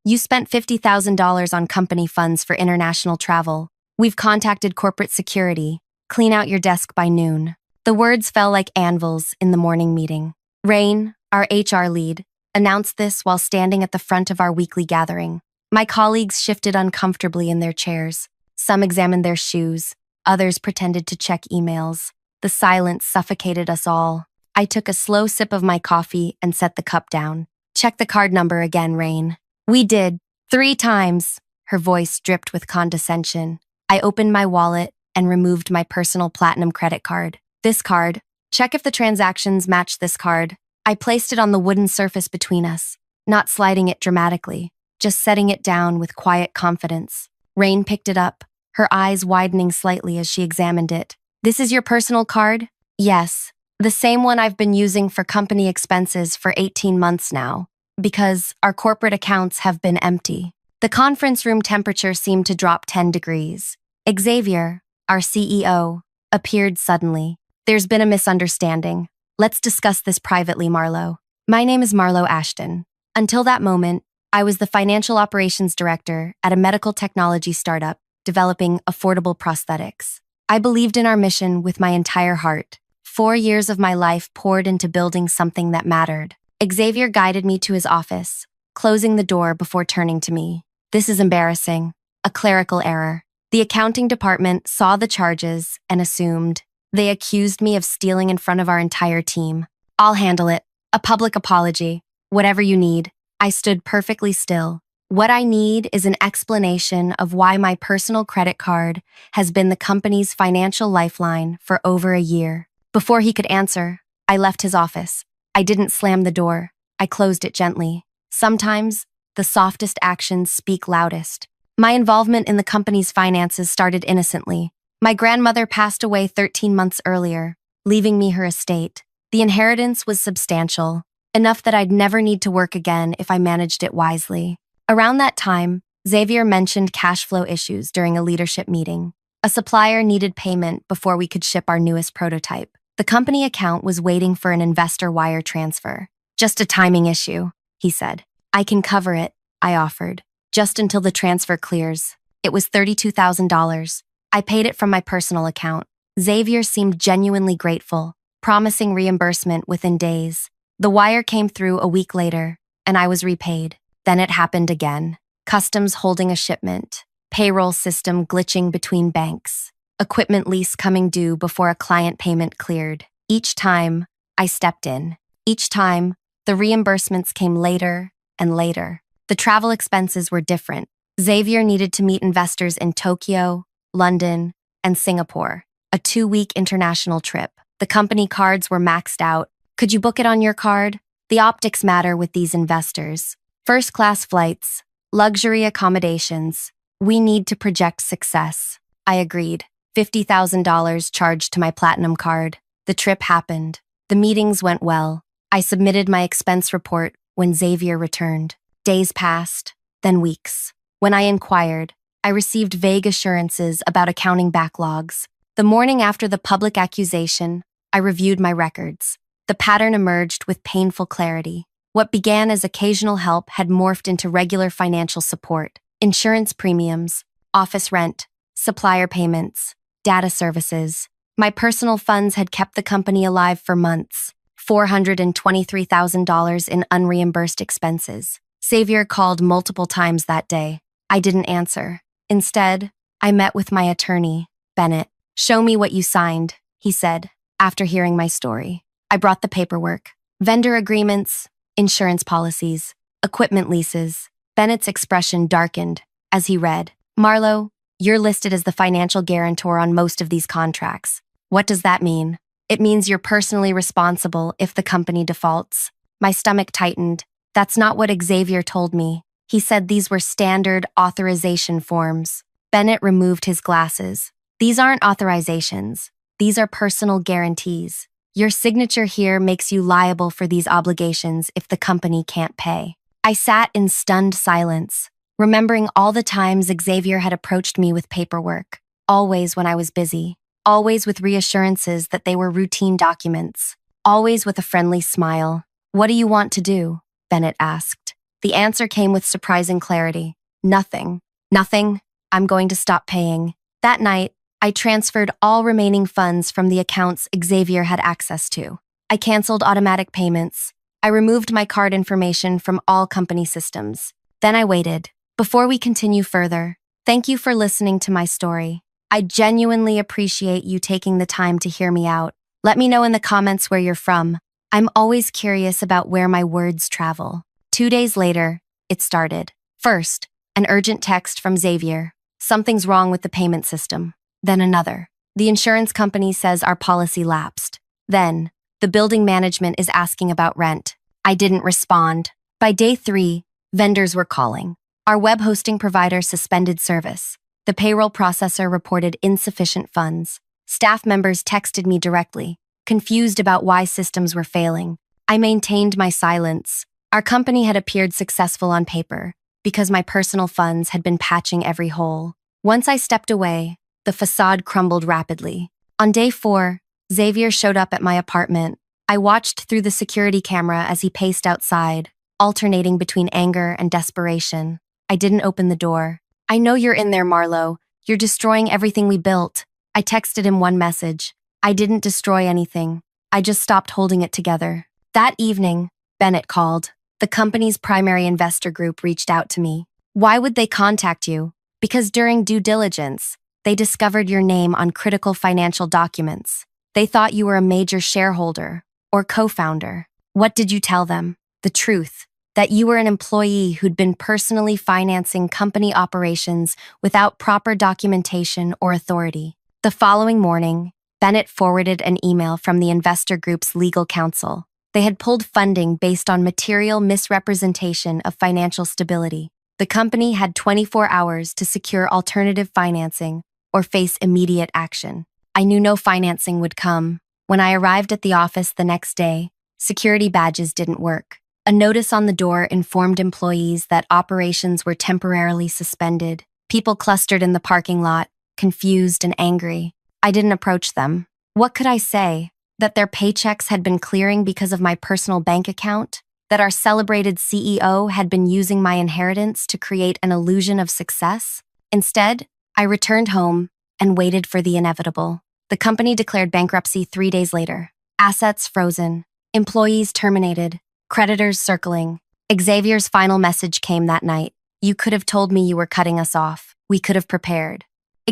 You spent $50,000 on company funds for international travel. We've contacted corporate security. Clean out your desk by noon. The words fell like anvils in the morning meeting. Rain, our HR lead, announced this while standing at the front of our weekly gathering. My colleagues shifted uncomfortably in their chairs. Some examined their shoes. Others pretended to check emails. The silence suffocated us all. I took a slow sip of my coffee and set the cup down. Check the card number again, Rain. We did. 3 times. Her voice dripped with condescension. I opened my wallet and removed my personal platinum credit card. This card. Check if the transactions match this card. I placed it on the wooden surface between us, not sliding it dramatically, just setting it down with quiet confidence. Rain picked it up, her eyes widening slightly as she examined it. This is your personal card? Yes. The same one I've been using for company expenses for 18 months now, because our corporate accounts have been empty. The conference room temperature seemed to drop 10 degrees. Xavier, our CEO, appeared suddenly. There's been a misunderstanding. Let's discuss this privately, Marlo. My name is Marlo Ashton. Until that moment, I was the financial operations director at a medical technology startup developing affordable prosthetics. I believed in our mission with my entire heart. 4 years of my life poured into building something that mattered. Xavier guided me to his office, closing the door before turning to me. This is embarrassing. A clerical error. The accounting department saw the charges and assumed. They accused me of stealing in front of our entire team. I'll handle it. A public apology. Whatever you need. I stood perfectly still. What I need is an explanation of why my personal credit card has been the company's financial lifeline for over a year. Before he could answer, I left his office. I didn't slam the door. I closed it gently. Sometimes, the softest actions speak loudest. My involvement in the company's finances started innocently. My grandmother passed away 13 months earlier, leaving me her estate. The inheritance was substantial, enough that I'd never need to work again if I managed it wisely. Around that time, Xavier mentioned cash flow issues during a leadership meeting. A supplier needed payment before we could ship our newest prototype. The company account was waiting for an investor wire transfer. Just a timing issue, he said. I can cover it, I offered, just until the transfer clears. It was $32,000. I paid it from my personal account. Xavier seemed genuinely grateful, promising reimbursement within days. The wire came through a week later, and I was repaid. Then it happened again. Customs holding a shipment. Payroll system glitching between banks. Equipment lease coming due before a client payment cleared. Each time, I stepped in. Each time, the reimbursements came later and later. The travel expenses were different. Xavier needed to meet investors in Tokyo, London, and Singapore. A 2-week international trip. The company cards were maxed out. Could you book it on your card? The optics matter with these investors. First-class flights, luxury accommodations. We need to project success. I agreed. $50,000 charged to my platinum card. The trip happened. The meetings went well. I submitted my expense report when Xavier returned. Days passed, then weeks. When I inquired, I received vague assurances about accounting backlogs. The morning after the public accusation, I reviewed my records. The pattern emerged with painful clarity. What began as occasional help had morphed into regular financial support. Insurance premiums, office rent, supplier payments, data services. My personal funds had kept the company alive for months. $423,000 in unreimbursed expenses. Xavier called multiple times that day. I didn't answer. Instead, I met with my attorney, Bennett. Show me what you signed, he said, after hearing my story. I brought the paperwork. Vendor agreements, insurance policies, equipment leases. Bennett's expression darkened as he read. Marlo, you're listed as the financial guarantor on most of these contracts. What does that mean? It means you're personally responsible if the company defaults. My stomach tightened. That's not what Xavier told me. He said these were standard authorization forms. Bennett removed his glasses. These aren't authorizations. These are personal guarantees. Your signature here makes you liable for these obligations if the company can't pay. I sat in stunned silence, remembering all the times Xavier had approached me with paperwork, always when I was busy, always with reassurances that they were routine documents, always with a friendly smile. What do you want to do? Bennett asked. The answer came with surprising clarity. Nothing. Nothing. I'm going to stop paying. That night, I transferred all remaining funds from the accounts Xavier had access to. I canceled automatic payments. I removed my card information from all company systems. Then I waited. Before we continue further, thank you for listening to my story. I genuinely appreciate you taking the time to hear me out. Let me know in the comments where you're from. I'm always curious about where my words travel. 2 days later, it started. First, an urgent text from Xavier. Something's wrong with the payment system. Then another. The insurance company says our policy lapsed. Then, the building management is asking about rent. I didn't respond. By day 3, vendors were calling. Our web hosting provider suspended service. The payroll processor reported insufficient funds. Staff members texted me directly, confused about why systems were failing. I maintained my silence. Our company had appeared successful on paper because my personal funds had been patching every hole. Once I stepped away, the facade crumbled rapidly. On day 4, Xavier showed up at my apartment. I watched through the security camera as he paced outside, alternating between anger and desperation. I didn't open the door. I know you're in there, Marlo. You're destroying everything we built. I texted him one message. I didn't destroy anything. I just stopped holding it together. That evening, Bennett called. The company's primary investor group reached out to me. Why would they contact you? Because during due diligence, they discovered your name on critical financial documents. They thought you were a major shareholder or co-founder. What did you tell them? The truth, that you were an employee who'd been personally financing company operations without proper documentation or authority. The following morning, Bennett forwarded an email from the investor group's legal counsel. They had pulled funding based on material misrepresentation of financial stability. The company had 24 hours to secure alternative financing or face immediate action. I knew no financing would come. When I arrived at the office the next day, security badges didn't work. A notice on the door informed employees that operations were temporarily suspended. People clustered in the parking lot, confused and angry. I didn't approach them. What could I say? That their paychecks had been clearing because of my personal bank account? That our celebrated CEO had been using my inheritance to create an illusion of success? Instead, I returned home and waited for the inevitable. The company declared bankruptcy 3 days later. Assets frozen. Employees terminated. Creditors circling. Xavier's final message came that night. You could have told me you were cutting us off. We could have prepared.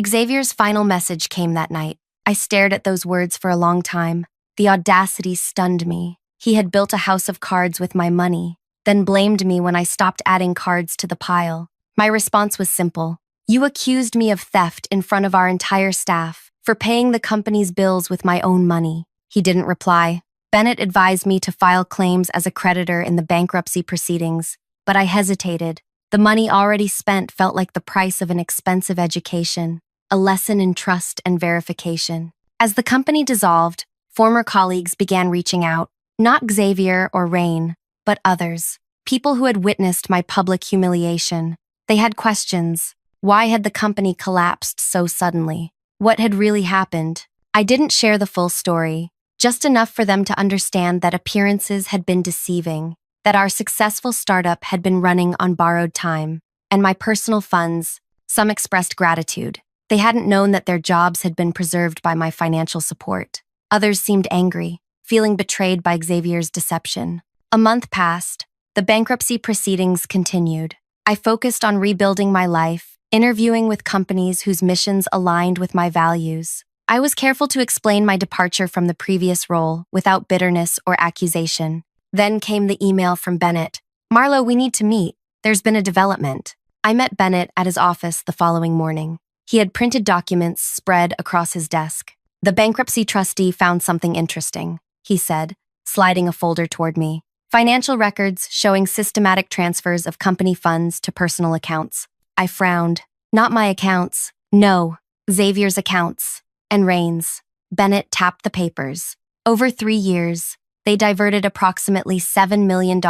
Xavier's final message came that night. I stared at those words for a long time. The audacity stunned me. He had built a house of cards with my money, then blamed me when I stopped adding cards to the pile. My response was simple. You accused me of theft in front of our entire staff for paying the company's bills with my own money. He didn't reply. Bennett advised me to file claims as a creditor in the bankruptcy proceedings, but I hesitated. The money already spent felt like the price of an expensive education, a lesson in trust and verification. As the company dissolved, former colleagues began reaching out, not Xavier or Rain, but others, people who had witnessed my public humiliation. They had questions. Why had the company collapsed so suddenly? What had really happened? I didn't share the full story, just enough for them to understand that appearances had been deceiving, that our successful startup had been running on borrowed time, and my personal funds. Some expressed gratitude. They hadn't known that their jobs had been preserved by my financial support. Others seemed angry, feeling betrayed by Xavier's deception. A month passed. The bankruptcy proceedings continued. I focused on rebuilding my life, interviewing with companies whose missions aligned with my values. I was careful to explain my departure from the previous role without bitterness or accusation. Then came the email from Bennett. Marlo, we need to meet. There's been a development. I met Bennett at his office the following morning. He had printed documents spread across his desk. The bankruptcy trustee found something interesting, he said, sliding a folder toward me. Financial records showing systematic transfers of company funds to personal accounts. I frowned. Not my accounts. No, Xavier's accounts. And Rain's. Bennett tapped the papers. Over 3 years, they diverted approximately $7 million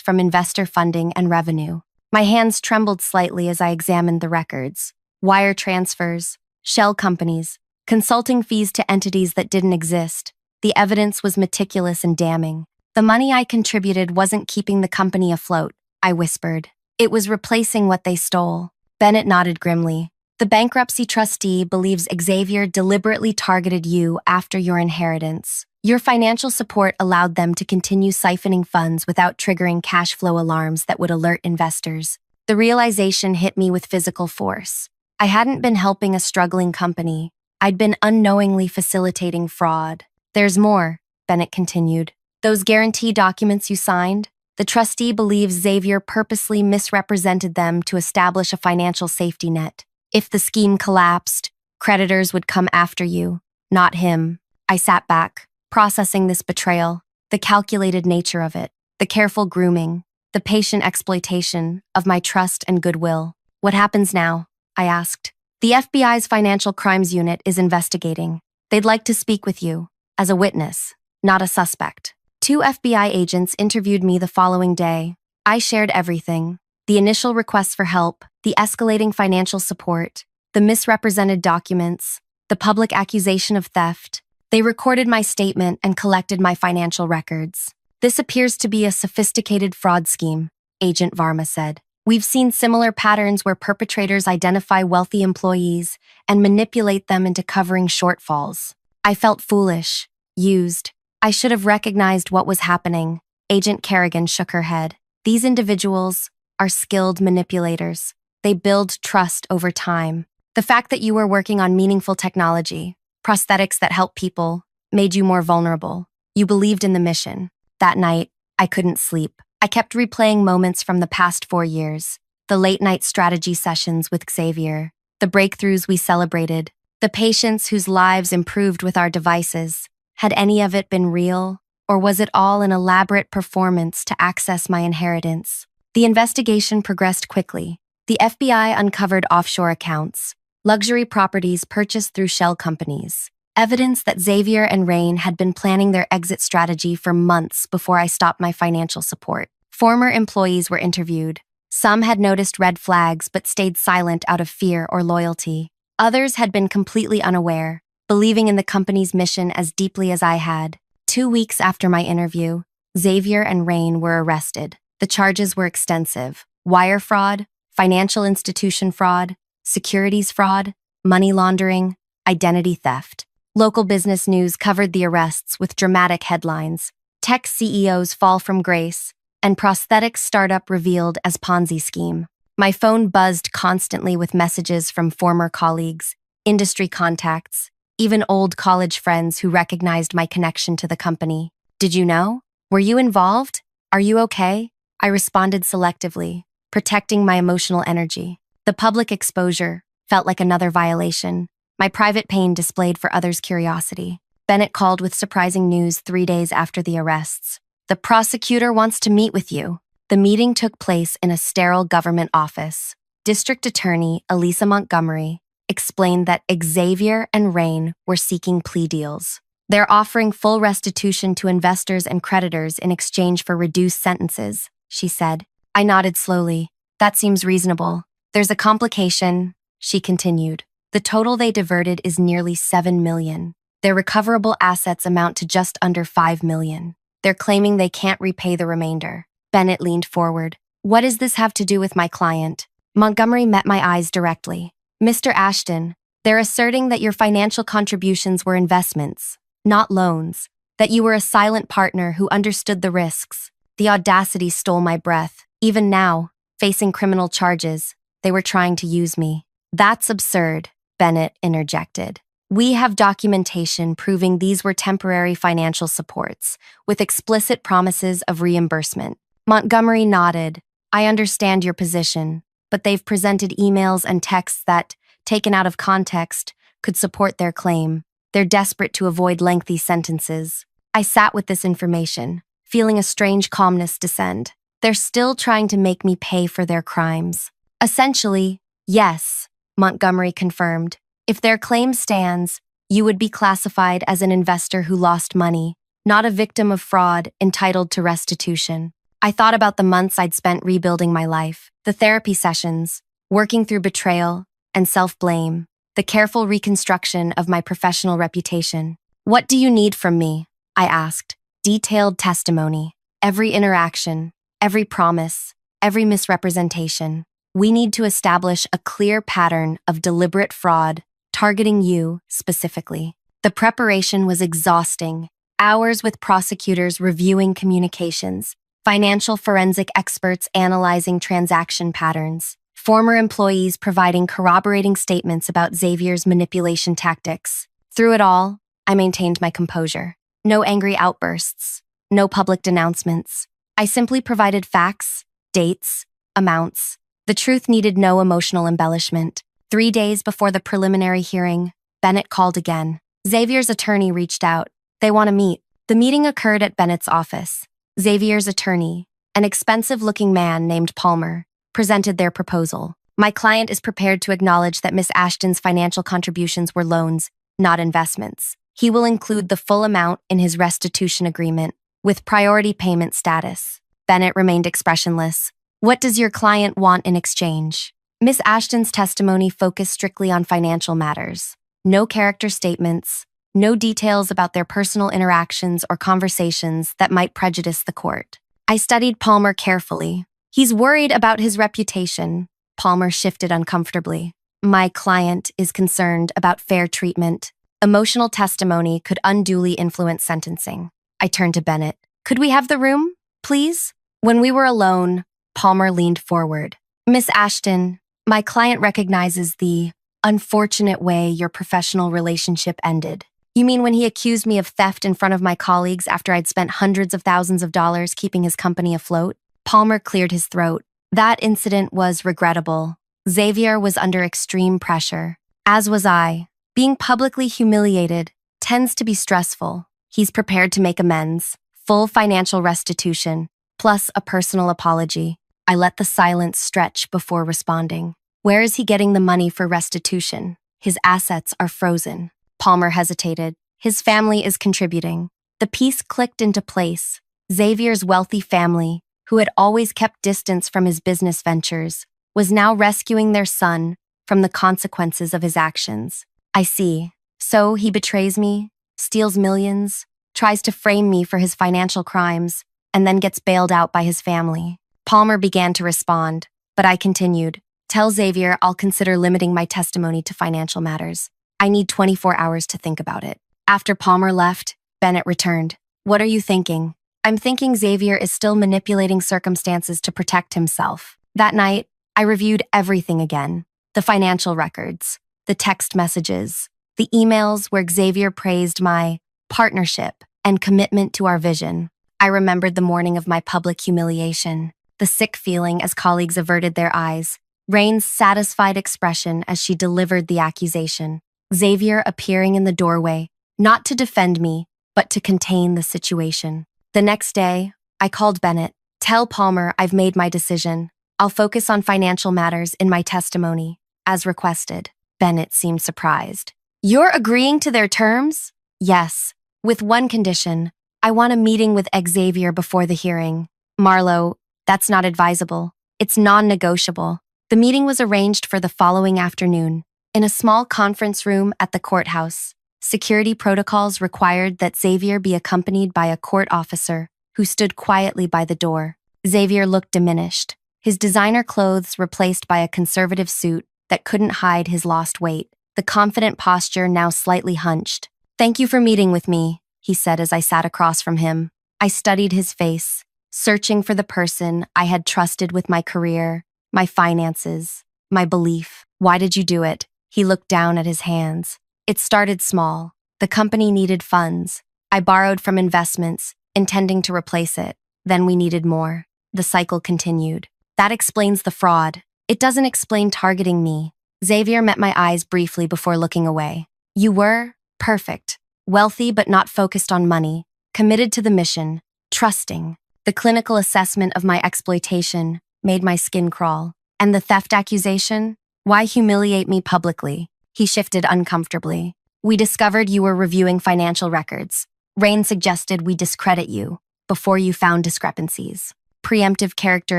from investor funding and revenue. My hands trembled slightly as I examined the records. Wire transfers, shell companies, consulting fees to entities that didn't exist. The evidence was meticulous and damning. The money I contributed wasn't keeping the company afloat. I whispered. It was replacing what they stole. Bennett nodded grimly. The bankruptcy trustee believes Xavier deliberately targeted you after your inheritance. Your financial support allowed them to continue siphoning funds without triggering cash flow alarms that would alert investors. The realization hit me with physical force. I hadn't been helping a struggling company. I'd been unknowingly facilitating fraud. There's more, Bennett continued. Those guarantee documents you signed? The trustee believes Xavier purposely misrepresented them to establish a financial safety net. If the scheme collapsed, creditors would come after you, not him. I sat back, processing this betrayal, the calculated nature of it, the careful grooming, the patient exploitation of my trust and goodwill. What happens now? I asked. The FBI's Financial Crimes Unit is investigating. They'd like to speak with you, as a witness, not a suspect. 2 FBI agents interviewed me the following day. I shared everything. The initial requests for help, the escalating financial support, the misrepresented documents, the public accusation of theft. They recorded my statement and collected my financial records. This appears to be a sophisticated fraud scheme, Agent Varma said. We've seen similar patterns where perpetrators identify wealthy employees and manipulate them into covering shortfalls. I felt foolish, used. I should have recognized what was happening. Agent Kerrigan shook her head. These individuals are skilled manipulators. They build trust over time. The fact that you were working on meaningful technology, prosthetics that help people, made you more vulnerable. You believed in the mission. That night, I couldn't sleep. I kept replaying moments from the past 4 years, the late-night strategy sessions with Xavier, the breakthroughs we celebrated, the patients whose lives improved with our devices. Had any of it been real, or was it all an elaborate performance to access my inheritance? The investigation progressed quickly. The FBI uncovered offshore accounts, luxury properties purchased through shell companies, evidence that Xavier and Rain had been planning their exit strategy for months before I stopped my financial support. Former employees were interviewed. Some had noticed red flags but stayed silent out of fear or loyalty. Others had been completely unaware, believing in the company's mission as deeply as I had. 2 weeks after my interview, Xavier and Rain were arrested. The charges were extensive: wire fraud, financial institution fraud, securities fraud, money laundering, identity theft. Local business news covered the arrests with dramatic headlines. Tech CEOs fall from grace, and prosthetics startup revealed as Ponzi scheme. My phone buzzed constantly with messages from former colleagues, industry contacts, even old college friends who recognized my connection to the company. Did you know? Were you involved? Are you okay? I responded selectively, protecting my emotional energy. The public exposure felt like another violation, my private pain displayed for others' curiosity. Bennett called with surprising news 3 days after the arrests. The prosecutor wants to meet with you. The meeting took place in a sterile government office. District Attorney Elisa Montgomery explained that Xavier and Rain were seeking plea deals. They're offering full restitution to investors and creditors in exchange for reduced sentences, she said. I nodded slowly. That seems reasonable. There's a complication, she continued. The total they diverted is nearly $7 million. Their recoverable assets amount to just under $5 million. They're claiming they can't repay the remainder. Bennett leaned forward. What does this have to do with my client? Montgomery met my eyes directly. Mr. Ashton, they're asserting that your financial contributions were investments, not loans, that you were a silent partner who understood the risks. The audacity stole my breath. Even now, facing criminal charges, they were trying to use me. That's absurd, Bennett interjected. We have documentation proving these were temporary financial supports, with explicit promises of reimbursement. Montgomery nodded. I understand your position, but they've presented emails and texts that, taken out of context, could support their claim. They're desperate to avoid lengthy sentences. I sat with this information, feeling a strange calmness descend. They're still trying to make me pay for their crimes. Essentially, yes, Montgomery confirmed. If their claim stands, you would be classified as an investor who lost money, not a victim of fraud entitled to restitution. I thought about the months I'd spent rebuilding my life, the therapy sessions, working through betrayal and self-blame, the careful reconstruction of my professional reputation. What do you need from me? I asked. Detailed testimony. Every interaction, every promise, every misrepresentation. We need to establish a clear pattern of deliberate fraud, targeting you specifically. The preparation was exhausting. Hours with prosecutors reviewing communications, financial forensic experts analyzing transaction patterns, former employees providing corroborating statements about Xavier's manipulation tactics. Through it all, I maintained my composure. No angry outbursts, no public denouncements. I simply provided facts, dates, amounts. The truth needed no emotional embellishment. 3 days before the preliminary hearing, Bennett called again. Xavier's attorney reached out. They want to meet. The meeting occurred at Bennett's office. Xavier's attorney, an expensive-looking man named Palmer, presented their proposal. My client is prepared to acknowledge that Miss Ashton's financial contributions were loans, not investments. He will include the full amount in his restitution agreement, with priority payment status. Bennett remained expressionless. What does your client want in exchange? Miss Ashton's testimony focused strictly on financial matters. No character statements, no details about their personal interactions or conversations that might prejudice the court. I studied Palmer carefully. He's worried about his reputation. Palmer shifted uncomfortably. My client is concerned about fair treatment. Emotional testimony could unduly influence sentencing. I turned to Bennett. Could we have the room, please? When we were alone, Palmer leaned forward. Miss Ashton, my client recognizes the unfortunate way your professional relationship ended. You mean when he accused me of theft in front of my colleagues after I'd spent hundreds of thousands of dollars keeping his company afloat? Palmer cleared his throat. That incident was regrettable. Xavier was under extreme pressure, as was I. Being publicly humiliated tends to be stressful. He's prepared to make amends, full financial restitution, plus a personal apology. I let the silence stretch before responding. Where is he getting the money for restitution? His assets are frozen. Palmer hesitated. His family is contributing. The piece clicked into place. Xavier's wealthy family, who had always kept distance from his business ventures, was now rescuing their son from the consequences of his actions. I see. So he betrays me, steals millions, tries to frame me for his financial crimes, and then gets bailed out by his family. Palmer began to respond, but I continued. Tell Xavier I'll consider limiting my testimony to financial matters. I need 24 hours to think about it. After Palmer left, Bennett returned. What are you thinking? I'm thinking Xavier is still manipulating circumstances to protect himself. That night, I reviewed everything again. The financial records, the text messages, the emails where Xavier praised my partnership and commitment to our vision. I remembered the morning of my public humiliation, the sick feeling as colleagues averted their eyes, Rain's satisfied expression as she delivered the accusation, Xavier appearing in the doorway, not to defend me, but to contain the situation. The next day, I called Bennett. Tell Palmer I've made my decision. I'll focus on financial matters in my testimony, as requested. Bennett seemed surprised. You're agreeing to their terms? Yes, with one condition. I want a meeting with Xavier before the hearing. Marlowe, that's not advisable. It's non-negotiable. The meeting was arranged for the following afternoon, in a small conference room at the courthouse. Security protocols required that Xavier be accompanied by a court officer who stood quietly by the door. Xavier looked diminished, his designer clothes replaced by a conservative suit that couldn't hide his lost weight, the confident posture now slightly hunched. Thank you for meeting with me, he said as I sat across from him. I studied his face, searching for the person I had trusted with my career, my finances, my belief. Why did you do it? He looked down at his hands. It started small. The company needed funds. I borrowed from investments, intending to replace it. Then we needed more. The cycle continued. That explains the fraud. It doesn't explain targeting me. Xavier met my eyes briefly before looking away. You were perfect, wealthy but not focused on money, committed to the mission, trusting. The clinical assessment of my exploitation made my skin crawl. And the theft accusation? Why humiliate me publicly? He shifted uncomfortably. We discovered you were reviewing financial records. Rain suggested we discredit you before you found discrepancies. Preemptive character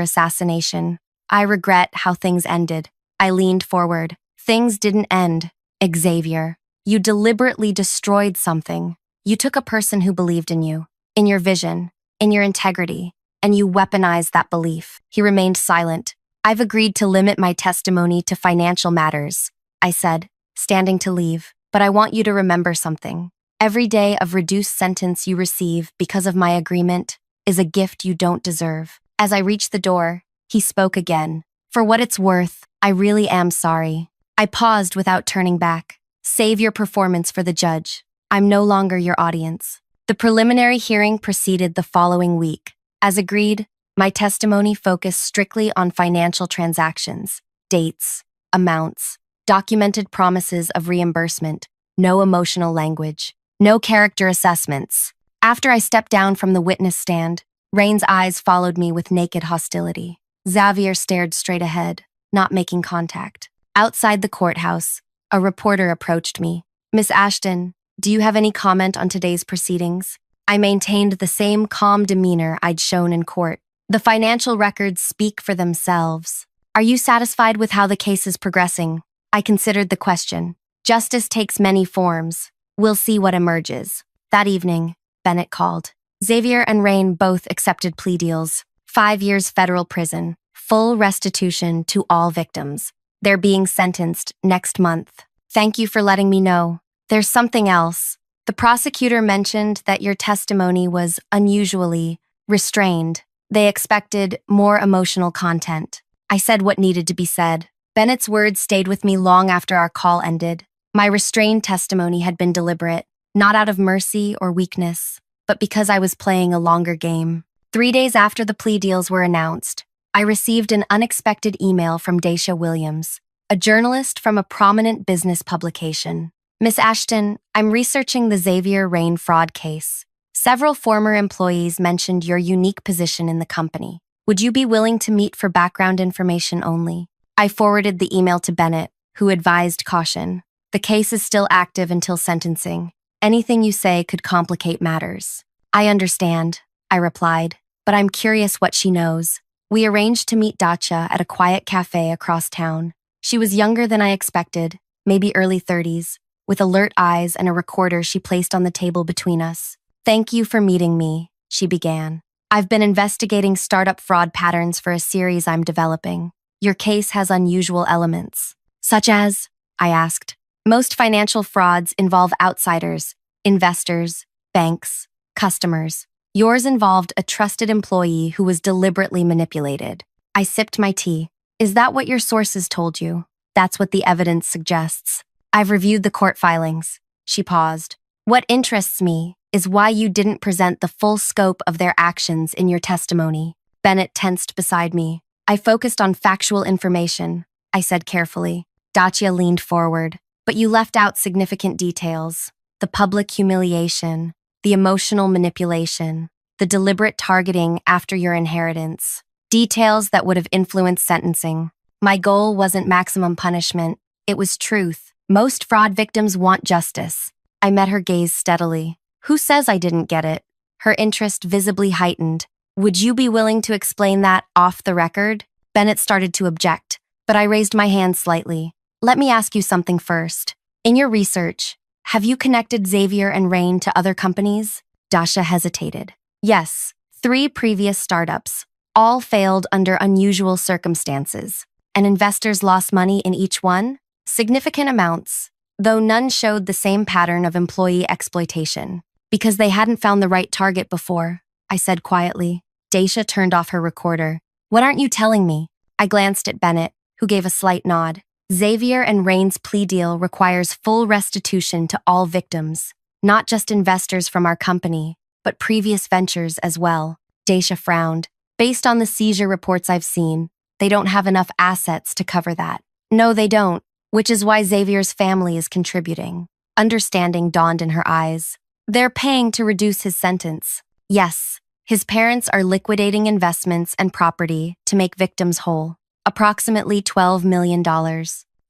assassination. I regret how things ended. I leaned forward. Things didn't end. Xavier, you deliberately destroyed something. You took a person who believed in you, in your vision, in your integrity. and you weaponized that belief. He remained silent. I've agreed to limit my testimony to financial matters, I said, standing to leave. But I want you to remember something. Every day of reduced sentence you receive because of my agreement is a gift you don't deserve. As I reached the door, he spoke again. For what it's worth, I really am sorry. I paused without turning back. Save your performance for the judge. I'm no longer your audience. The preliminary hearing proceeded the following week. As agreed, my testimony focused strictly on financial transactions, dates, amounts, documented promises of reimbursement, no emotional language, no character assessments. After I stepped down from the witness stand, Rain's eyes followed me with naked hostility. Xavier stared straight ahead, not making contact. Outside the courthouse, a reporter approached me. Miss Ashton, do you have any comment on today's proceedings? I maintained the same calm demeanor I'd shown in court. The financial records speak for themselves. Are you satisfied with how the case is progressing? I considered the question. Justice takes many forms. We'll see what emerges. That evening, Bennett called. Xavier and Rain both accepted plea deals. 5 years federal prison, full restitution to all victims. They're being sentenced next month. Thank you for letting me know. There's something else. The prosecutor mentioned that your testimony was unusually restrained. They expected more emotional content. I said what needed to be said. Bennett's words stayed with me long after our call ended. My restrained testimony had been deliberate, not out of mercy or weakness, but because I was playing a longer game. 3 days after the plea deals were announced, I received an unexpected email from Daisha Williams, a journalist from a prominent business publication. Miss Ashton, I'm researching the Xavier Rain fraud case. Several former employees mentioned your unique position in the company. Would you be willing to meet for background information only? I forwarded the email to Bennett, who advised caution. The case is still active until sentencing. Anything you say could complicate matters. I understand, I replied, but I'm curious what she knows. We arranged to meet Dacia at a quiet cafe across town. She was younger than I expected, maybe early 30s, with alert eyes and a recorder she placed on the table between us. Thank you for meeting me, she began. I've been investigating startup fraud patterns for a series I'm developing. Your case has unusual elements. Such as? I asked. Most financial frauds involve outsiders, investors, banks, customers. Yours involved a trusted employee who was deliberately manipulated. I sipped my tea. Is that what your sources told you? That's what the evidence suggests. I've reviewed the court filings. She paused. What interests me is why you didn't present the full scope of their actions in your testimony. Bennett tensed beside me. I focused on factual information, I said carefully. Dacia leaned forward. But you left out significant details. The public humiliation, the emotional manipulation, the deliberate targeting after your inheritance. Details that would have influenced sentencing. My goal wasn't maximum punishment. It was truth. Most fraud victims want justice. I met her gaze steadily. Who says I didn't get it? Her interest visibly heightened. Would you be willing to explain that off the record? Bennett started to object, but I raised my hand slightly. Let me ask you something first. In your research, have you connected Xavier and Rain to other companies? Dacia hesitated. Yes, 3 previous startups. All failed under unusual circumstances, and investors lost money in each one? Significant amounts, though none showed the same pattern of employee exploitation. Because they hadn't found the right target before, I said quietly. Dacia turned off her recorder. What aren't you telling me? I glanced at Bennett, who gave a slight nod. Xavier and Rain's plea deal requires full restitution to all victims, not just investors from our company, but previous ventures as well. Dacia frowned. Based on the seizure reports I've seen, they don't have enough assets to cover that. No, they don't, which is why Xavier's family is contributing. Understanding dawned in her eyes. They're paying to reduce his sentence. Yes, his parents are liquidating investments and property to make victims whole. Approximately $12 million.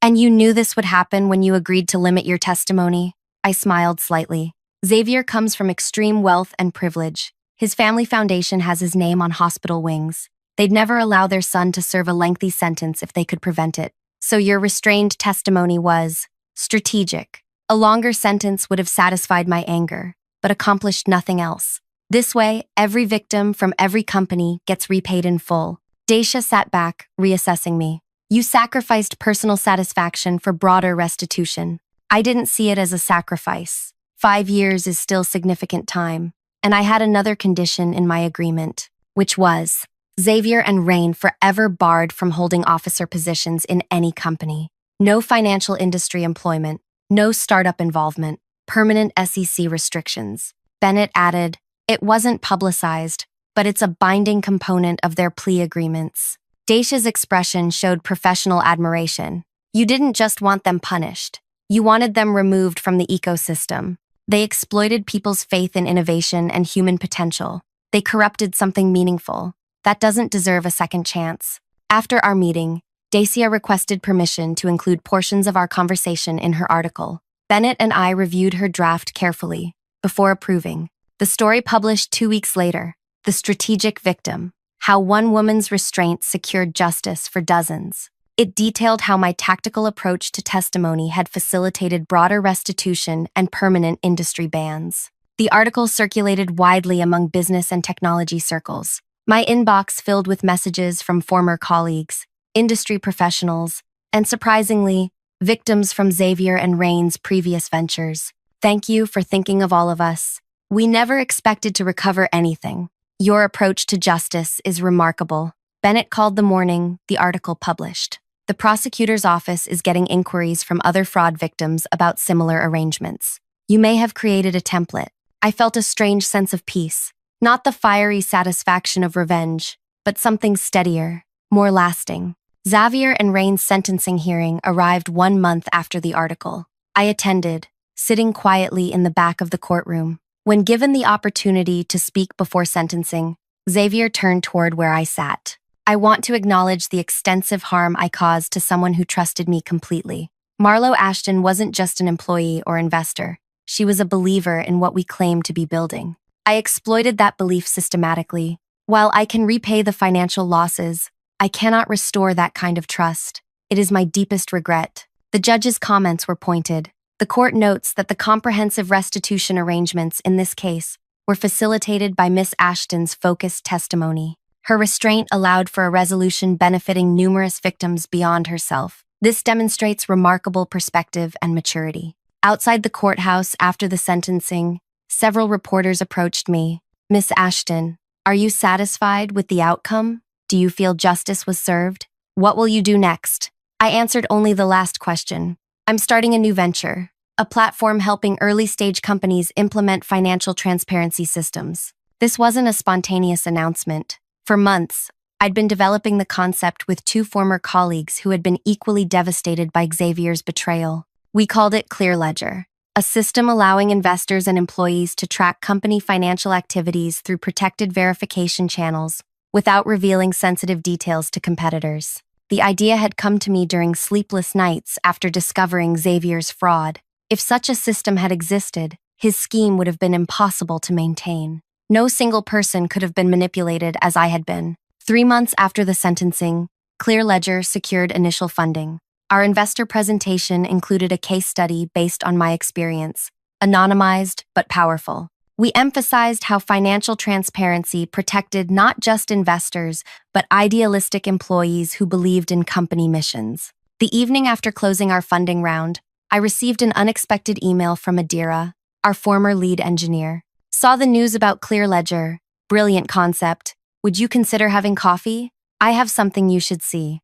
And you knew this would happen when you agreed to limit your testimony? I smiled slightly. Xavier comes from extreme wealth and privilege. His family foundation has his name on hospital wings. They'd never allow their son to serve a lengthy sentence if they could prevent it. So your restrained testimony was strategic. A longer sentence would have satisfied my anger, but accomplished nothing else. This way, every victim from every company gets repaid in full. Daisha sat back, reassessing me. You sacrificed personal satisfaction for broader restitution. I didn't see it as a sacrifice. 5 years is still significant time. And I had another condition in my agreement, which was Xavier and Rain forever barred from holding officer positions in any company. No financial industry employment, no startup involvement, permanent SEC restrictions. Bennett added, it wasn't publicized, but it's a binding component of their plea agreements. Daisha's expression showed professional admiration. You didn't just want them punished. You wanted them removed from the ecosystem. They exploited people's faith in innovation and human potential. They corrupted something meaningful. That doesn't deserve a second chance. After our meeting, Dacia requested permission to include portions of our conversation in her article. Bennett and I reviewed her draft carefully, before approving. The story published 2 weeks later, The Strategic Victim, How One Woman's Restraint Secured Justice for Dozens. It detailed how my tactical approach to testimony had facilitated broader restitution and permanent industry bans. The article circulated widely among business and technology circles. My inbox filled with messages from former colleagues, industry professionals, and surprisingly, victims from Xavier and Rain's previous ventures. Thank you for thinking of all of us. We never expected to recover anything. Your approach to justice is remarkable. Bennett called the morning the article published. The prosecutor's office is getting inquiries from other fraud victims about similar arrangements. You may have created a template. I felt a strange sense of peace. Not the fiery satisfaction of revenge, but something steadier, more lasting. Xavier and Rain's sentencing hearing arrived 1 month after the article. I attended, sitting quietly in the back of the courtroom. When given the opportunity to speak before sentencing, Xavier turned toward where I sat. I want to acknowledge the extensive harm I caused to someone who trusted me completely. Marlo Ashton wasn't just an employee or investor. She was a believer in what we claimed to be building. I exploited that belief systematically. While I can repay the financial losses, I cannot restore that kind of trust. It is my deepest regret. The judge's comments were pointed. The court notes that the comprehensive restitution arrangements in this case were facilitated by Miss Ashton's focused testimony. Her restraint allowed for a resolution benefiting numerous victims beyond herself. This demonstrates remarkable perspective and maturity. Outside the courthouse after the sentencing, several reporters approached me. Miss Ashton, are you satisfied with the outcome? Do you feel justice was served? What will you do next? I answered only the last question. I'm starting a new venture, a platform helping early-stage companies implement financial transparency systems. This wasn't a spontaneous announcement. For months, I'd been developing the concept with 2 former colleagues who had been equally devastated by Xavier's betrayal. We called it ClearLedger, a system allowing investors and employees to track company financial activities through protected verification channels without revealing sensitive details to competitors. The idea had come to me during sleepless nights after discovering Xavier's fraud. If such a system had existed, his scheme would have been impossible to maintain. No single person could have been manipulated as I had been. 3 months after the sentencing, ClearLedger secured initial funding. Our investor presentation included a case study based on my experience, anonymized but powerful. We emphasized how financial transparency protected not just investors, but idealistic employees who believed in company missions. The evening after closing our funding round, I received an unexpected email from Adira, our former lead engineer. Saw the news about ClearLedger. Brilliant concept. Would you consider having coffee? I have something you should see.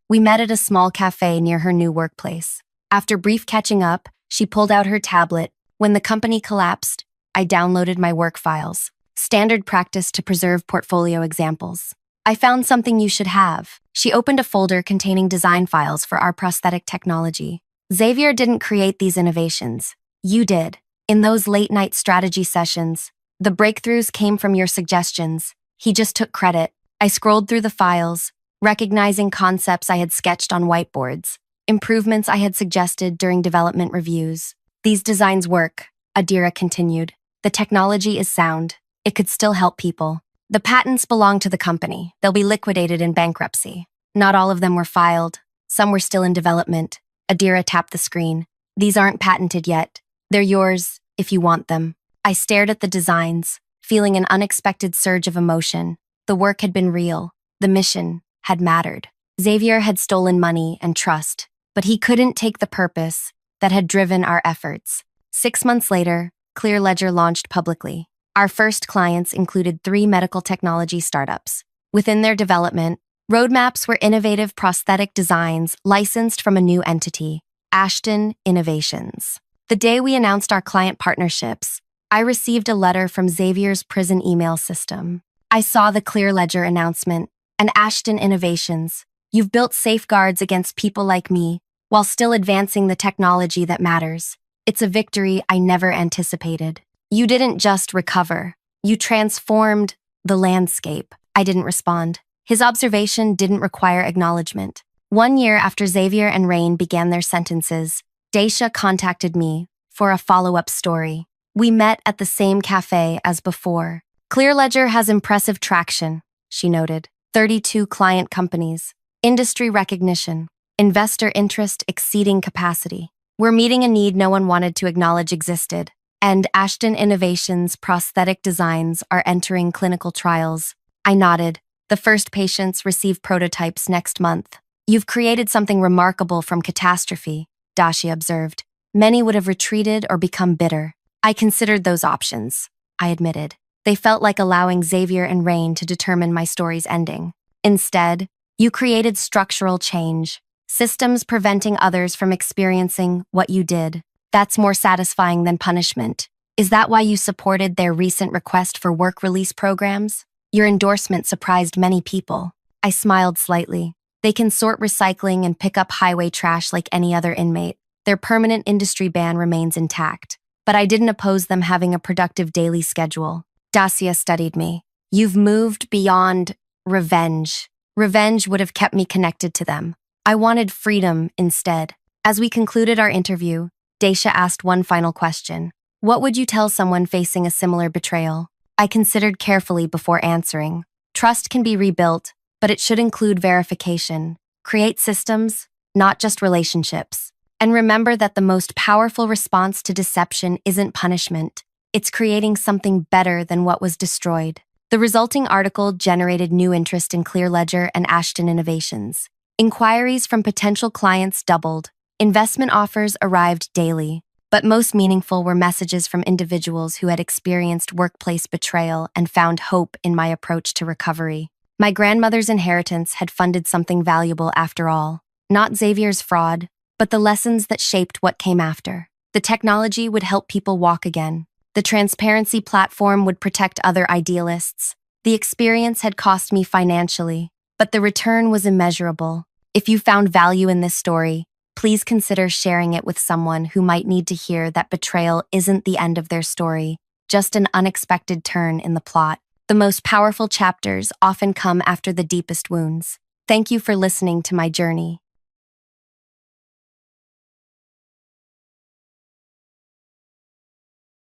We met at a small cafe near her new workplace. After brief catching up, she pulled out her tablet. When the company collapsed, I downloaded my work files. Standard practice to preserve portfolio examples. I found something you should have. She opened a folder containing design files for our prosthetic technology. Xavier didn't create these innovations. You did. In those late-night strategy sessions, the breakthroughs came from your suggestions. He just took credit. I scrolled through the files, recognizing concepts I had sketched on whiteboards, improvements I had suggested during development reviews. These designs work, Adira continued. The technology is sound. It could still help people. The patents belong to the company. They'll be liquidated in bankruptcy. Not all of them were filed. Some were still in development. Adira tapped the screen. These aren't patented yet. They're yours if you want them. I stared at the designs, feeling an unexpected surge of emotion. The work had been real. The mission had mattered. Xavier had stolen money and trust, but he couldn't take the purpose that had driven our efforts. 6 months later, Clearledger launched publicly. Our first clients included 3 medical technology startups. Within their development, roadmaps were innovative prosthetic designs licensed from a new entity, Ashton Innovations. The day we announced our client partnerships, I received a letter from Xavier's prison email system. I saw the Clearledger announcement and Ashton Innovations. You've built safeguards against people like me while still advancing the technology that matters. It's a victory I never anticipated. You didn't just recover. You transformed the landscape. I didn't respond. His observation didn't require acknowledgement. 1 year after Xavier and Rain began their sentences, Daisha contacted me for a follow-up story. We met at the same cafe as before. Clearledger has impressive traction, she noted. 32 client companies, industry recognition, investor interest exceeding capacity. We're meeting a need no one wanted to acknowledge existed, and Ashton Innovations prosthetic designs are entering clinical trials. I nodded. The first patients receive prototypes next month. You've created something remarkable from catastrophe, Dashi observed. Many would have retreated or become bitter. I considered those options, I admitted. They felt like allowing Xavier and Rain to determine my story's ending. Instead, you created structural change, systems preventing others from experiencing what you did. That's more satisfying than punishment. Is that why you supported their recent request for work release programs? Your endorsement surprised many people. I smiled slightly. They can sort recycling and pick up highway trash like any other inmate. Their permanent industry ban remains intact. But I didn't oppose them having a productive daily schedule. Dacia studied me. You've moved beyond revenge. Revenge would have kept me connected to them. I wanted freedom instead. As we concluded our interview, Daisha asked one final question. What would you tell someone facing a similar betrayal? I considered carefully before answering. Trust can be rebuilt, but it should include verification. Create systems, not just relationships. And remember that the most powerful response to deception isn't punishment. It's creating something better than what was destroyed. The resulting article generated new interest in Clearledger and Ashton Innovations. Inquiries from potential clients doubled. Investment offers arrived daily. But most meaningful were messages from individuals who had experienced workplace betrayal and found hope in my approach to recovery. My grandmother's inheritance had funded something valuable after all. Not Xavier's fraud, but the lessons that shaped what came after. The technology would help people walk again. The transparency platform would protect other idealists. The experience had cost me financially, but the return was immeasurable. If you found value in this story, please consider sharing it with someone who might need to hear that betrayal isn't the end of their story, just an unexpected turn in the plot. The most powerful chapters often come after the deepest wounds. Thank you for listening to my journey.